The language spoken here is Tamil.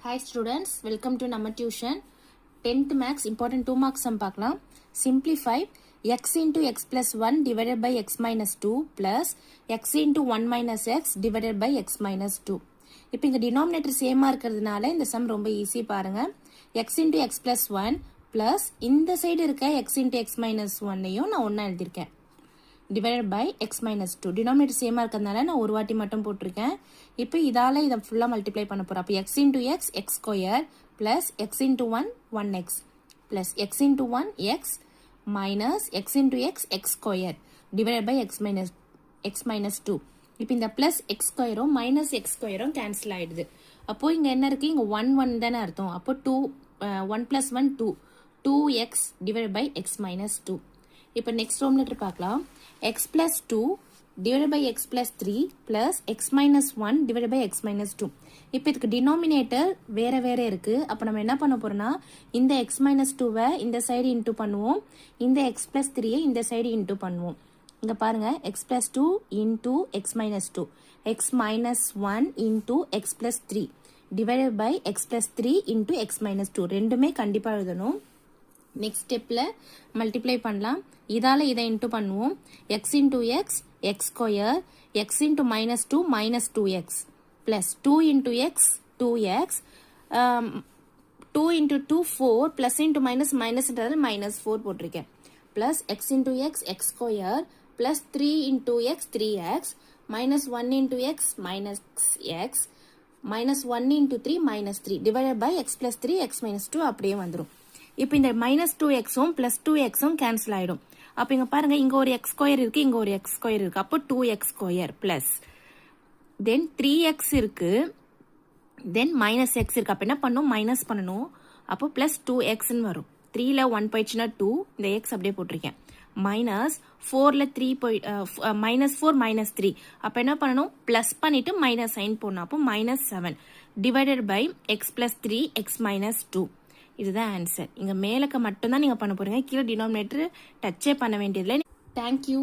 Hi students, welcome to நம்ம tuition. 10th max important 2 marks sum பார்க்கலாம். Simplify x into x plus 1 divided by x minus 2 plus x into 1 minus x divided by x minus 2. இப்போ இங்க denominator சேமா இருக்கிறதுனால இந்த sum ரொம்ப ஈஸி பாருங்க. x into x plus 1 plus இந்த சைடு இருக்க x into x minus 1ஐயும் நான் ஒண்ணா எழுதிருக்கேன். divided by x minus 2. denominator சேமா இருக்கிறதுனால நான் ஒரு வாட்டி மட்டும் போட்டிருக்கேன். இப்போ இதால இதை ஃபுல்லா மல்டிப்ளை பண்ண போறோம். அப்போ x into x x square plus x into 1 1x plus x into 1 x minus x into x x square divided by x minus 2. இப்போ இந்த plus x squareம் minus x squareம் cancel ஆயிடுது. அப்போ இங்க என்ன இருக்கு? இங்க 1 1 தானே அர்த்தம். அப்போ 1 plus 1 2 2x divided by x minus 2. இப்போ next denominator பார்க்கலாம். x plus 2 divided by x plus 3 plus x minus 1 divided by x minus 2. இப்போ இதுக்கு denominator வேற வேற இருக்கு. அப்போ நம்ம என்ன பண்ண போறோம்னா இந்த x minus 2வை இந்த சைடு இன்டு பண்ணுவோம். இந்த x plus 3யை இந்த சைடு இன்டு பண்ணுவோம். இங்க பாருங்க x plus 2 into x minus 2 x minus 1 into x plus 3 divided by x plus 3 into x minus 2 ரெண்டுமே கண்டிப்பா எழுதணும். next stepல multiply பண்ணலாம். இதால இதை into பண்ணுவோம். x into x x square x into minus 2 minus 2x plus 2 into x 2x 2 into 2 4 plus into minus minus minus 4 போட்டிருக்கேன் plus x into x x square plus 3 into x 3x minus 1 into x minus x minus 1 into 3 minus 3 divided by x plus 3 x minus 2 அப்படியே வந்துரும். இப்போ இந்த minus 2xம் plus 2xம் cancel ஆயிடும். அப்போ இங்க பாருங்க இங்க ஒரு x ஸ்கொயர் இருக்கு, இங்க ஒரு x ஸ்கொயர் இருக்கு. அப்போ 2x square plus then 3x இருக்கு, then minus x இருக்கு. அப்போ என்ன பண்ணணும்? மைனஸ் பண்ணணும். அப்போ plus 2xன்னு வரும். 3ல 1 போயிடுச்சுன்னா 2, இந்த x அப்படியே போட்டிருக்கேன். மைனஸ் 4ல 3 போய் மைனஸ் 4 மைனஸ் 3. அப்போ என்ன பண்ணணும்? பிளஸ் பண்ணிட்டு மைனஸ் சைன் போடணும். அப்போ minus 7 divided by x plus 3 x minus 2. இதுதான் ஆன்சர். இங்க மேலக்க மட்டும் தான் நீங்க பண்ண போறீங்க. கீழே டினாமினேட்டர் டச்சே பண்ண வேண்டியதில்லை. தேங்க்யூ.